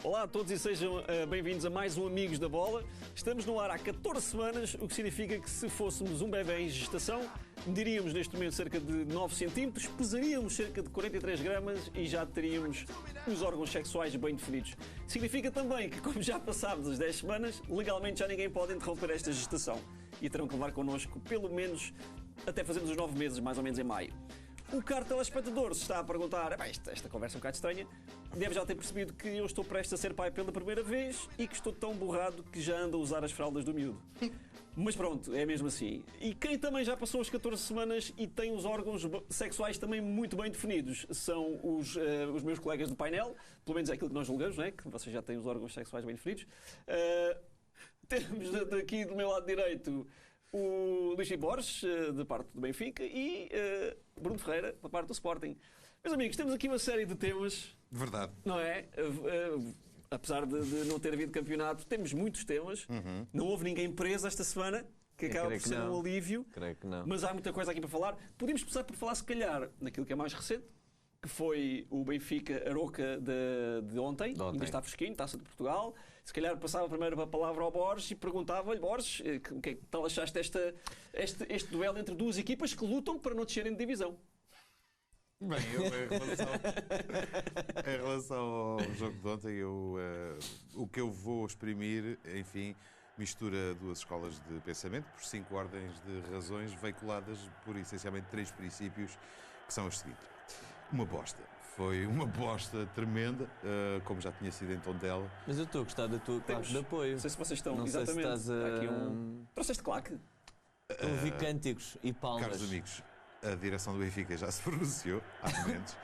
Olá a todos e sejam bem-vindos a mais um Amigos da Bola. Estamos no ar há 14 semanas, o que significa que se fôssemos um bebê em gestação, mediríamos neste momento cerca de 9 centímetros, pesaríamos cerca de 43 gramas e já teríamos os órgãos sexuais bem definidos. Significa também que, como já passámos as 10 semanas, legalmente já ninguém pode interromper esta gestação e terão que levar connosco pelo menos até fazermos os 9 meses, mais ou menos em maio. O caro telespectador se está a perguntar, esta conversa é um bocado estranha, deve já ter percebido que eu estou prestes a ser pai pela primeira vez e que estou tão borrado que já ando a usar as fraldas do miúdo. Mas pronto, é mesmo assim. E quem também já passou as 14 semanas e tem os órgãos sexuais também muito bem definidos são os meus colegas do painel, pelo menos é aquilo que nós julgamos, não é? Que vocês já têm os órgãos sexuais bem definidos. Temos daqui do meu lado direito o Luís Borges, da parte do Benfica, e Bruno Ferreira, da parte do Sporting. Meus amigos, temos aqui uma série de temas. Verdade. Não é? Apesar de não ter havido campeonato, temos muitos temas. Uhum. Não houve ninguém preso esta semana, que acaba por ser um alívio. Creio que não. Mas há muita coisa aqui para falar. Podemos começar por falar, se calhar, naquilo que é mais recente, que foi o Benfica Aroca de ontem. Ainda está fresquinho, Taça de Portugal. Se calhar passava primeiro a palavra ao Borges e perguntava-lhe, Borges, o que é que tal achaste este duelo entre duas equipas que lutam para não descerem de divisão? Bem, eu em relação ao jogo de ontem, o que eu vou exprimir, enfim, mistura duas escolas de pensamento por 5 ordens de razões veiculadas por essencialmente 3 princípios, que são os seguintes. Uma bosta. Foi uma bosta tremenda, como já tinha sido em Tondela. Mas eu estou a gostar da tua claque de apoio. Não sei se vocês estão... Não exatamente. sei se estás aqui trouxeste claque? Ouvi cânticos e palmas. Caros amigos, a direção do Benfica já se pronunciou há momentos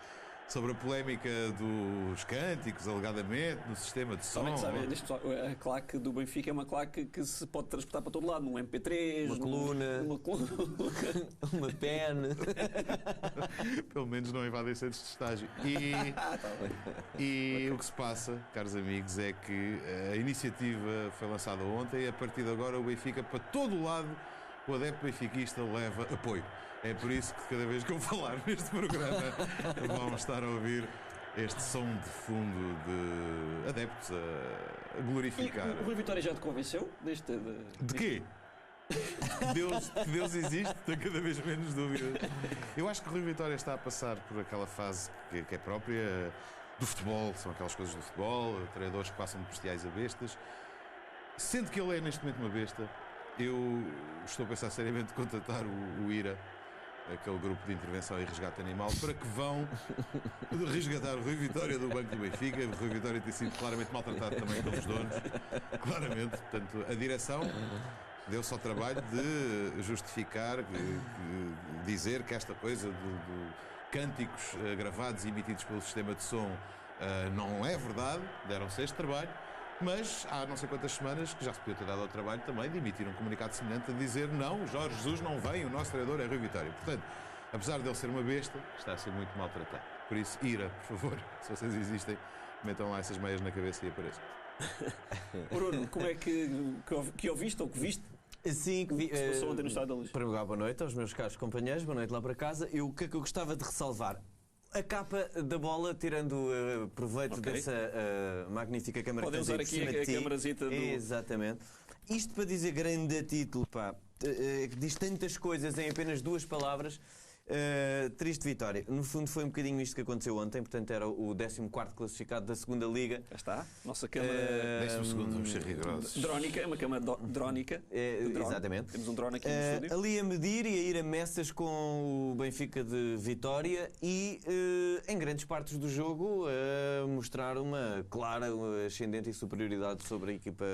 sobre a polémica dos cânticos, alegadamente, no sistema de som. A claque do Benfica é uma claque que se pode transportar para todo lado, num MP3, uma coluna, uma pen. Pelo menos não invadem centros de estágio. E o que se passa, caros amigos, é que a iniciativa foi lançada ontem e a partir de agora o Benfica, para todo o lado, o adepto benfiquista leva apoio. É por isso que cada vez que eu falar neste programa vamos estar a ouvir este som de fundo de adeptos a glorificar. E o Rui Vitória já te convenceu? De quê? Que Deus existe, tenho cada vez menos dúvidas. Eu acho que o Rui Vitória está a passar por aquela fase que é própria do futebol, são aquelas coisas do futebol, treinadores que passam de bestiais a bestas. Sendo que ele é neste momento uma besta, eu estou a pensar seriamente em contratar o IRA, aquele grupo de intervenção e resgate animal, para que vão resgatar o Rui Vitória do banco do Benfica. O Rui Vitória tem sido claramente maltratado também pelos donos, claramente. Portanto, a direção deu-se ao trabalho de justificar, dizer que esta coisa de cânticos gravados e emitidos pelo sistema de som não é verdade, deram-se este trabalho. Mas há não sei quantas semanas que já se podia ter dado ao trabalho também de emitir um comunicado semelhante a dizer não, Jorge Jesus não vem, o nosso treinador é Rui Vitória. Portanto, apesar de ele ser uma besta, está a ser muito maltratado. Por isso, IRA, por favor, se vocês existem, metam lá essas meias na cabeça e apareçam. Bruno, como é que ouviste ou que viste? Sim, que vi. Se passou ontem no Estádio da Luz. Para jogar boa noite aos meus caros companheiros, boa noite lá para casa. O que é que eu gostava de ressalvar? A capa da bola, tirando proveito dessa magnífica câmara. Podem usar aqui a câmarazita do... Exatamente. Isto para dizer grande título, pá. Diz tantas coisas em apenas 2 palavras. Triste vitória. No fundo foi um bocadinho isto que aconteceu ontem. Portanto era o 14º classificado da segunda Liga. Já está. Nossa câmara... 12º, vamos ser rigorosos. Drónica, é uma câmara drónica. Exatamente. Temos um drone aqui no estúdio. Ali a medir e a ir a messas com o Benfica de Vitória e em grandes partes do jogo a mostrar uma clara ascendente e superioridade sobre a equipa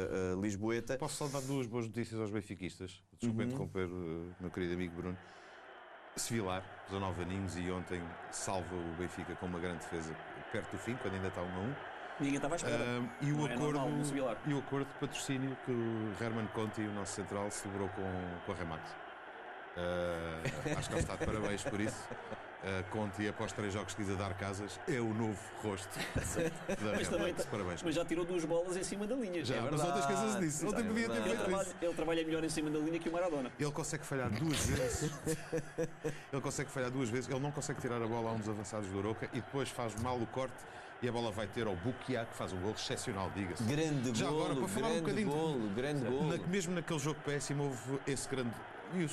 lisboeta. Posso só dar 2 boas notícias aos benfiquistas? Desculpe interromper o meu querido amigo Bruno. Sevilar, 19 aninhos, e ontem salva o Benfica com uma grande defesa perto do fim, quando ainda está 1-1. Ninguém estava à espera. E o acordo de patrocínio que o Herman Conti, o nosso central, celebrou com a Remax. Acho que ele está de parabéns por isso. Conte após 3 jogos seguidos a dar casas, é o novo rosto da Mas, também, Parabéns. mas já tirou 2 bolas em cima da linha. Já, É mas verdade. ontem esqueças disso. Ontem podia ter feito isso. Ele trabalha melhor em cima da linha que o Maradona. Ele consegue falhar 2 vezes. Ele consegue falhar 2 vezes. Ele não consegue tirar a bola a um dos avançados do Aroca e depois faz mal o corte e a bola vai ter ao Bukia, que faz um gol excepcional, diga-se. Grande Já golo, agora, para falar um grande bocadinho golo, grande golo. mesmo naquele jogo péssimo, houve esse grande. E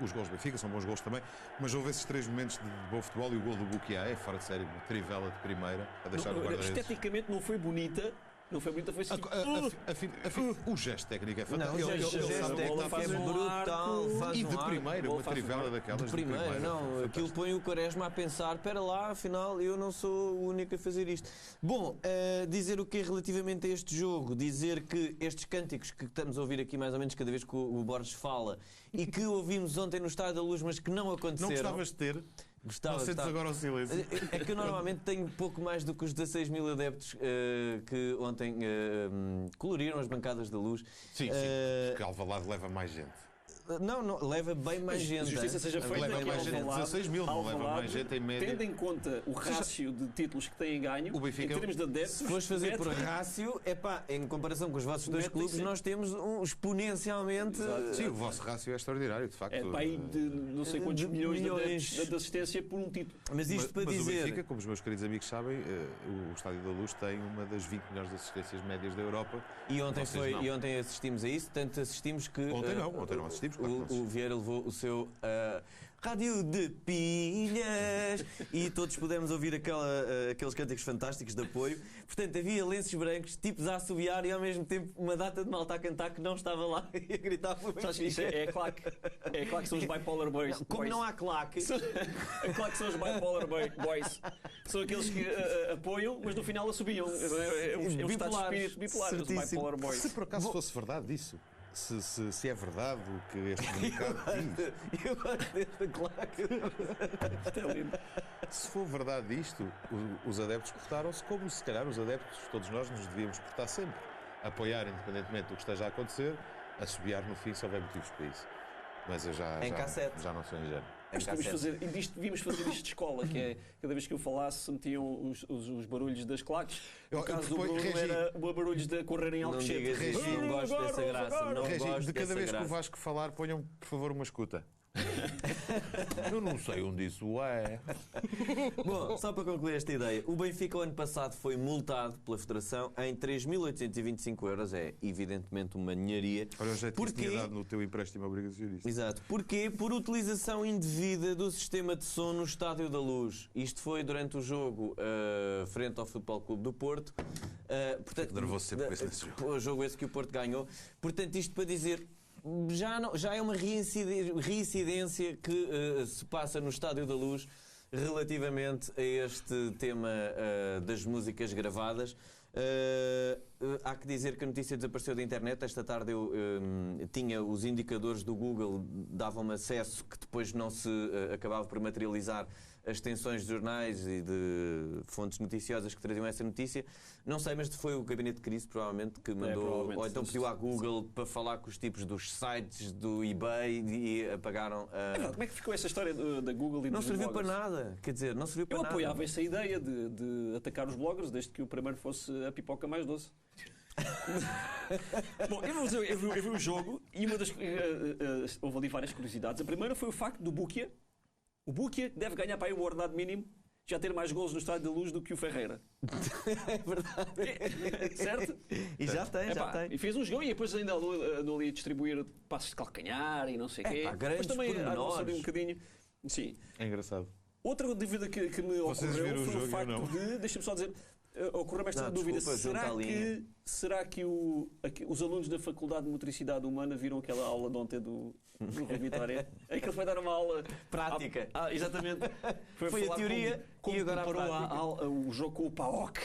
os gols do Benfica são bons gols também, mas houve esses 3 momentos de bom futebol e o gol do Bukia é fora de série, uma trivela de primeira, a deixar o guarda-redes. Esteticamente não foi bonita. Não foi bonita, foi assim. O gesto técnico é Não, fantástico. o gesto técnico é faz um brutal. arco. Faz E um de arco. primeira, uma trivela daquelas. De primeira, não. Aquilo põe o Quaresma a pensar: espera lá, afinal eu não sou o único a fazer isto. Bom, dizer o que é relativamente a este jogo, dizer que estes cânticos que estamos a ouvir aqui mais ou menos cada vez que o Borges fala e que ouvimos ontem no Estádio da Luz, mas que não aconteceram. Não gostavas de ter? Gostava, Não sentes agora o silêncio? É que eu normalmente tenho pouco mais do que os 16 mil adeptos que ontem coloriram as bancadas da Luz. Sim, porque Alvalade leva mais gente. Não, leva bem mais gente. Justiça seja feita. Leva que mais gente, Alvalade- 16 mil, não leva Alvalade, mais gente em média. Tendo em conta o rácio de títulos que têm ganho, O Benfica- em termos de adeptos, Se fores fazer por mete- rácio, em comparação com os vossos dois Mete clubes, sim. nós temos exponencialmente. Sim, o vosso rácio é extraordinário, de facto. é para aí de não sei quantos De milhões de milhões. adeptos de assistência por um título. Mas isto para mas o dizer. Benfica, como os meus queridos amigos sabem, o Estádio da Luz tem uma das 20 melhores assistências médias da Europa. E ontem, Vocês não. ontem assistimos a isso, tanto assistimos que. Ontem não assistimos, claro que não O Vieira levou o seu rádio de pilhas e todos pudemos ouvir aqueles cânticos fantásticos de apoio. Portanto, havia lenços brancos, tipos a assobiar e ao mesmo tempo uma data de malta a cantar que não estava lá e a gritar pelo Sabes, isso Benfica. é claque. É claque que são os bipolar boys. Como não há claque. É claro que são os bipolar boys. São aqueles que apoiam, mas no final assobiam. É um estado de Bipolares. espírito bipolar, os Certíssimo. bipolar boys. Se por acaso fosse verdade isso, se é verdade o que este comunicado diz, Eu gosto desta claque. Isto é lindo. se for verdade isto, os adeptos portaram-se como se calhar os adeptos, todos nós, nos devíamos portar sempre. Apoiar independentemente do que esteja a acontecer, assobiar no fim se houver motivos para isso. Mas eu já não sou ingênuo. Mas devíamos fazer isto de escola, que é cada vez que eu falasse se metiam os barulhos das claques. No caso do Bruno era barulhos de correr em Não Alcochete. digas isso, não gosto dessa graça. Não Regi, gosto de cada dessa vez que o graça. Vasco falar, ponham por favor uma escuta. Eu não sei onde isso é. Bom, só para concluir esta ideia, o Benfica o ano passado foi multado pela Federação em 3.825 euros, é evidentemente uma ninharia. Olha, eu já te Porquê? tinha dado no teu empréstimo obrigacionista. Exato. Porquê? Por utilização indevida do sistema de som no Estádio da Luz. Isto foi durante o jogo frente ao Futebol Clube do Porto. Portanto, Nervoso sempre com esse nesse jogo. O jogo esse que o Porto ganhou. Portanto, isto para dizer, já é uma reincidência que se passa no Estádio da Luz relativamente a este tema das músicas gravadas. Há que dizer que a notícia desapareceu da internet. Esta tarde eu tinha os indicadores do Google, davam-me acesso que depois não se acabava por materializar as extensões de jornais e de fontes noticiosas que traziam essa notícia. Não sei, mas foi o gabinete de crise provavelmente que mandou, provavelmente. ou então pediu à Google para falar com os tipos dos sites do eBay e apagaram. Como é que ficou essa história da Google e Não dos serviu para bloggers? nada, quer dizer, não serviu para Eu nada. apoiava essa ideia de atacar os bloggers, desde que o primeiro fosse a pipoca mais doce. Bom, eu vi o jogo e uma das, houve ali várias curiosidades. A primeira foi o facto do Bukia. O Bukia deve ganhar para aí o ordenado mínimo, já ter mais golos no Estádio da Luz do que o Ferreira. É verdade. Certo? E já tem, já tem. E fez um jogo e depois ainda andou ali a distribuir passos de calcanhar e não sei o quê. Grandes Mas também pormenores. ali um bocadinho. Sim. É engraçado. Outra dúvida que me Vocês viram ocorreu o foi jogo, o eu facto não. de, deixa-me só dizer, ocorreu-me esta Não, dúvida. desculpa, junto à linha. Será que os alunos da Faculdade de Motricidade Humana viram aquela aula de ontem do Rui Vitória? É que ele foi dar uma aula Prática. Exatamente. Foi a falar teoria como e agora a comparou prática. o jogo com o PAOK.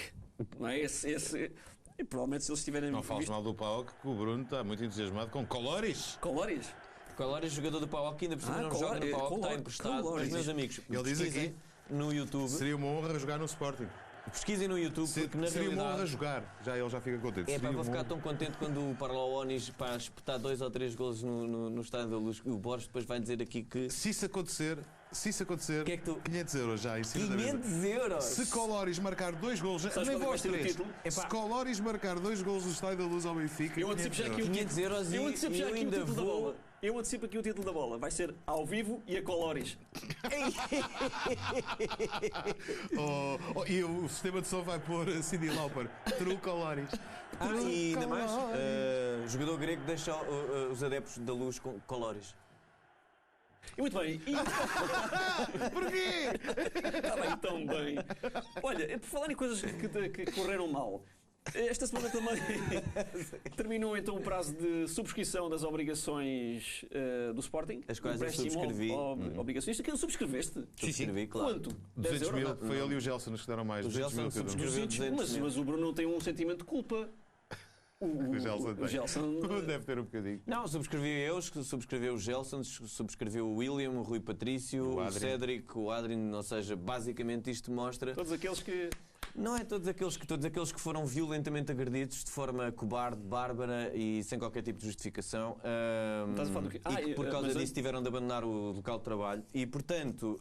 Não é? E provavelmente se eles tiverem Não fales visto mal do PAOK, que o Bruno está muito entusiasmado com Colores. Colores. Qual jogador do PAOK, ainda por cima não Colores, joga no PAOK, está Colores, emprestado. Colores. Os meus amigos, Ele diz pesquisem aqui, no YouTube. seria uma honra jogar no Sporting. Pesquisem no YouTube, porque na Seria uma honra realidade... jogar. Ele já fica contente. É, Seria vou uma ficar honra. tão contente quando o Paralaonis espetar 2 ou 3 golos no Estádio da Luz. O Borges depois vai dizer aqui que... Se isso acontecer, Se isso acontecer, Que é que tu- 500 euros já em cima da mesa. 500 euros! Se Coloris marcar 2 golos, Sabes nem qual é que vai vós ser o 3. título? Se Coloris marcar 2 golos no Estádio da Luz ao Benfica, Eu antecipo já aqui o 500 euros Eu antecipo e já eu aqui o ainda título da vou... bola. Eu antecipo aqui o título da bola. Vai ser ao vivo e a Coloris. E o sistema de som vai pôr Cyndi Lauper. True Coloris. E ainda mais, Coloris. jogador grego deixa os adeptos da Luz com colores. E muito bem. Porquê? Está bem tão bem. Olha, por falar em coisas que correram mal, esta semana também terminou então o prazo de subscrição das obrigações do Sporting. As quais eu Empréstimo subscrevi. Obrigações. Aquilo subscreveste? Subscrevi, claro. Quanto? 200 mil. euros? Foi ele e o Gelson os que deram mais. O 200 mil Gelson cada um. subscreveu. 200 mil. Mas o Bruno não tem um sentimento de culpa. O Gelson tem. O Gelson Deve ter um bocadinho. Não, subscrevi eu, subscreveu o Gelson, subscreveu o William, o Rui Patrício, O o Adrien. Cédric, o Adrien, ou seja, basicamente isto mostra... todos aqueles que... Não é todos aqueles que foram violentamente agredidos de forma cobarde, bárbara e sem qualquer tipo de justificação. Estás a falar do quê? E que por causa mas disso tiveram de abandonar o local de trabalho. E, portanto,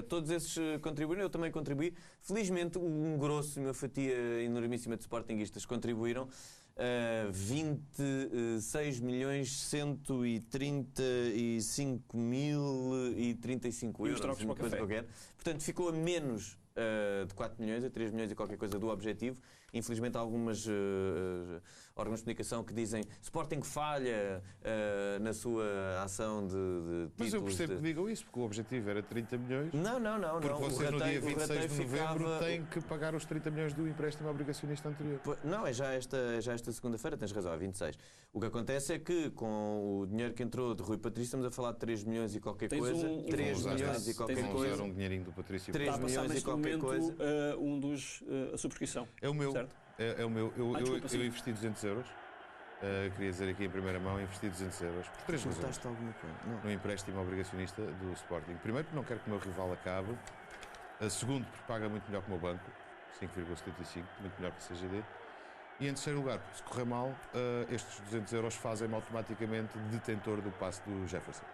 todos esses contribuíram, eu também contribuí. Felizmente, uma fatia enormíssima de sportinguistas contribuíram. 26.135.035 E os trocos euros, uma para o coisa café? qualquer. Portanto, ficou a menos de 4 milhões, a 3 milhões e qualquer coisa do objetivo. Infelizmente, há algumas órgãos de comunicação que dizem Sporting falha na sua ação de Mas eu títulos percebo de... que digam isso, porque o objetivo era 30 milhões. Não. Porque vocês no dia 26 de novembro ficava... têm que pagar os 30 milhões do empréstimo obrigacionista anterior. Não, é já esta segunda-feira, tens razão, é 26. O que acontece é que com o dinheiro que entrou de Rui Patrício, estamos a falar de 3 milhões e qualquer Tens coisa. um- 3 vão usar- milhões e qualquer tens Vão coisa. usar um dinheirinho do Patrício. 3 Está a passar milhões e neste qualquer momento coisa. um dos... a subscrição. É o meu. Certo? É o meu. Desculpa, sim. Eu investi 200 euros. Queria dizer aqui em primeira mão, investi 200 euros. Por 3 razões. Gostaste de alguma coisa? Não. No empréstimo obrigacionista do Sporting. Primeiro, porque não quero que o meu rival acabe. Segundo, porque paga muito melhor que o meu banco. 5,75, muito melhor que o CGD. E em terceiro lugar, porque se correr mal, estes 200 euros fazem-me automaticamente detentor do passe do Jefferson.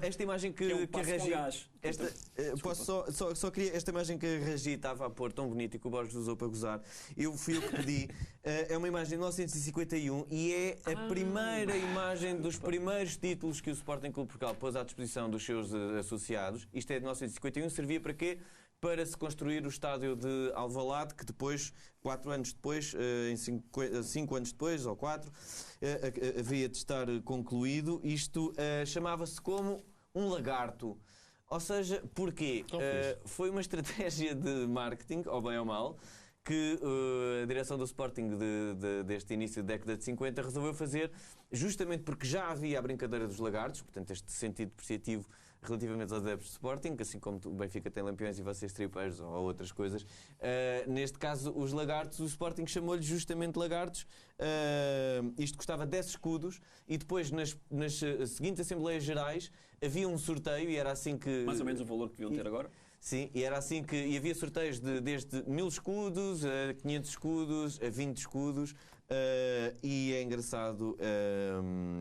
Esta imagem Que é um que a passo com Regi... gás. Só queria esta imagem que a Regi estava a pôr tão bonita e que o Borges usou para gozar. Fui eu que pedi. É uma imagem de 1951 e é a primeira imagem dos primeiros títulos que o Sporting Clube Portugal pôs à disposição dos seus associados. Isto é de 1951. Servia para quê? Para se construir o estádio de Alvalade, que depois, 4 anos depois, 5 anos depois, ou 4, havia de estar concluído. Isto chamava-se como um lagarto. Ou seja, porquê? Foi uma estratégia de marketing, ou bem ou mal, que a direção do Sporting deste início da década de 50 resolveu fazer, justamente porque já havia a brincadeira dos lagartos, portanto este sentido depreciativo relativamente aos adeptos de Sporting, assim como o Benfica tem lampiões e vocês tripeiros ou outras coisas. Neste caso, os lagartos, o Sporting chamou-lhes justamente lagartos. Isto custava 10 escudos e depois nas seguintes Assembleias Gerais havia um sorteio e era assim que... Mais ou menos o valor que deviam ter agora. Sim, e era assim que... E havia sorteios desde 1000 escudos a 500 escudos a 20 escudos. E é engraçado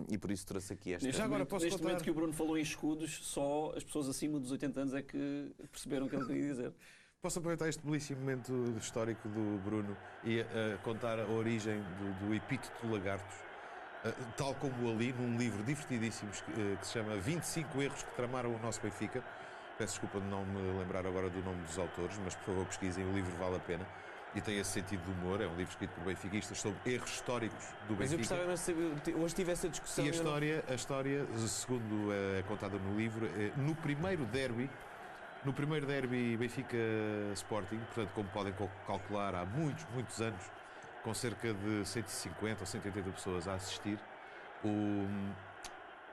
e por isso trouxe aqui esta... Neste, Já agora momento, posso neste contar- momento que o Bruno falou em escudos, só as pessoas acima dos 80 anos é que perceberam o que ele queria dizer. Posso aproveitar este belíssimo momento histórico do Bruno e contar a origem do epíteto lagartos, tal como ali num livro divertidíssimo que se chama 25 erros que tramaram o nosso Benfica. Peço desculpa de não me lembrar agora do nome dos autores, mas por favor pesquisem, o livro vale a pena. E tem esse sentido de humor, é um livro escrito por benfiquistas sobre erros históricos do Mas eu Benfica. gostava de saber, hoje tive essa discussão... E eu não- a história, segundo é contada no livro, no primeiro derby Benfica Sporting, portanto, como podem calcular, há muitos anos, com cerca de 150 ou 180 pessoas a assistir,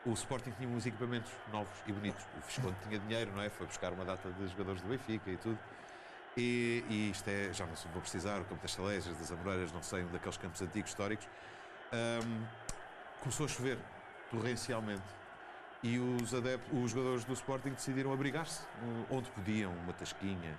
o Sporting tinha uns equipamentos novos e bonitos. O Visconde tinha dinheiro, não é? Foi buscar uma data de jogadores do Benfica e tudo. E isto é, já não sei, vou precisar, o campo das Salejas, das Amoreiras, não sei, um daqueles campos antigos históricos. Começou a chover torrencialmente e os jogadores do Sporting decidiram abrigar-se onde podiam, uma tasquinha.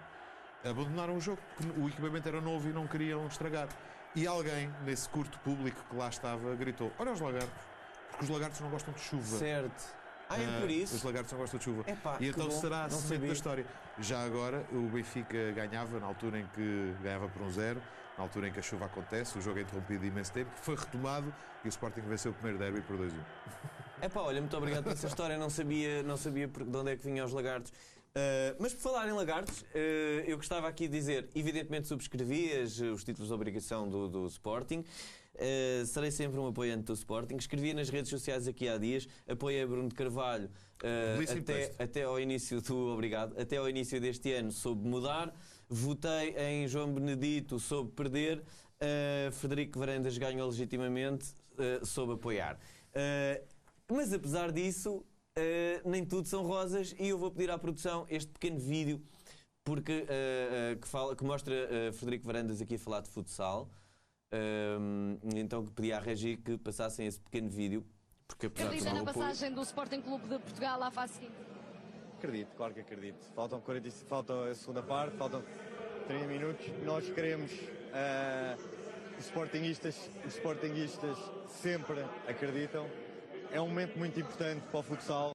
Abandonaram o jogo, porque o equipamento era novo e não queriam estragar. E alguém, nesse curto público que lá estava, gritou: olha os lagartos, porque os lagartos não gostam de chuva. Certo. É por isso? Os lagartos não gostam de chuva. Epá, E então que bom, será a não semente sabia. da história. Já agora, o Benfica ganhava na altura em que ganhava por 1-0, na altura em que a chuva acontece, o jogo é interrompido de imenso tempo, foi retomado e o Sporting venceu o primeiro derby por 2-1. Olha, muito obrigado por essa história. Não sabia de onde é que vinham os lagartos. Mas por falar em lagartos, eu gostava aqui de dizer, evidentemente subscrevi os títulos de obrigação do Sporting. Serei sempre um apoiante do Sporting. Escrevia nas redes sociais aqui há dias, apoiei Bruno de Carvalho até ao início até ao início deste ano soube mudar. Votei em João Benedito, soube perder. Frederico Varandas ganhou legitimamente, soube apoiar. Mas apesar disso, nem tudo são rosas e eu vou pedir à produção este pequeno vídeo porque, que mostra Frederico Varandas aqui a falar de futsal. Então que pedi à Regi que passassem esse pequeno vídeo. Porque apesar de Acredita não na apoio... passagem do Sporting Clube de Portugal à fase seguinte? Acredito, claro que acredito. Falta a segunda parte, faltam 30 minutos. Nós queremos, os sportinguistas sempre acreditam. É um momento muito importante para o futsal.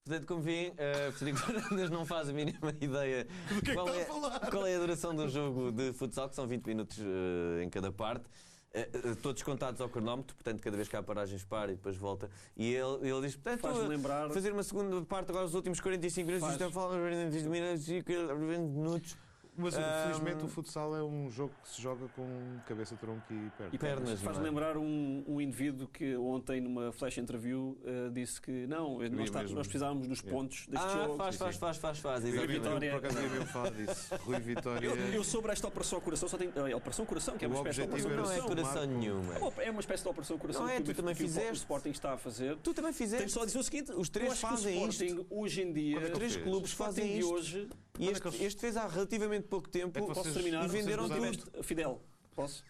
Portanto, como veem, Frederico Varandas não faz a mínima ideia qual é a duração do jogo de futsal, que são 20 minutos em cada parte. Todos contados ao cronómetro, portanto, cada vez que há paragens para e depois volta. E ele diz, portanto, Faz-me lembrar... fazer uma segunda parte agora, os últimos 45 minutos, estão a falar 20 minutos. Mas felizmente o futsal é um jogo que se joga com cabeça, tronco e pernas. Faz-me lembrar um indivíduo que ontem, numa flash interview, disse que não, nós precisávamos dos pontos deste jogo. Faz, Rui exatamente. Vitória. Por acaso eu mesmo falar disso. Rui Vitória. Eu sobre esta Operação Coração só tenho. Operação Coração, que é uma O espécie de objetivo Operação Não é Coração. coração nenhuma. É uma espécie de Operação Coração Não é, que tu também que o fizeste. Sporting está a fazer. Tu também fizeste. Tenho só a dizer o seguinte: Os três eu acho fazem que o Sporting, hoje em dia, Quando é que Os três fez? clubes o Sporting fazem de isto. hoje. E este fez há relativamente pouco tempo. É que Posso terminar? E venderam Vocês tudo. Fidel, posso?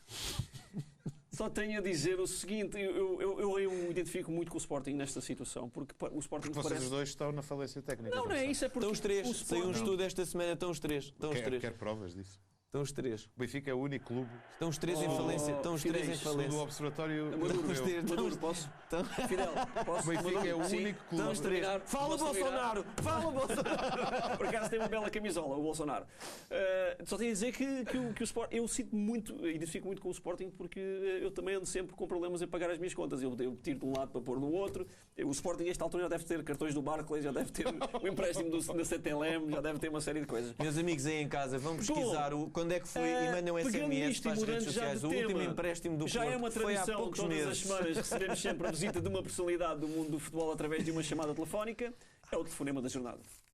Só tenho a dizer o seguinte: eu identifico muito com o Sporting nesta situação, porque o Sporting Vocês parece. os dois estão na falência técnica. Não é isso, é porque Estão os três. o Saiu um Sporting- estudo esta semana, estão os três. Quer provas disso. Estão os três. O Benfica é o único clube Estão os três em falência. Estão os três em Fidéis, do falência. Observatório Maduro, Europeu. Maduro, posso? Fidel, posso? O Benfica é o Sim. único clube. Estão os três. Fala Posso terminar? Bolsonaro! Fala Bolsonaro! Por acaso tem uma bela camisola, o Bolsonaro. Só tenho a dizer que o Sporting, eu sinto muito, identifico muito com o Sporting porque eu também ando sempre com problemas em pagar as minhas contas. Eu tiro de um lado para pôr no outro. O Sporting, a esta altura, já deve ter cartões do Barclays, já deve ter o empréstimo da CTLM, já deve ter uma série de coisas. Meus amigos aí em casa, vão pesquisar quando é que foi e mandem um Pegando SMS nisto para as e redes mudando já sociais. de O último tema, empréstimo do já Porto é uma foi há tradição, poucos todas as meses. semanas recebemos sempre a visita de uma personalidade do mundo do futebol através de uma chamada telefónica. É o telefonema da jornada.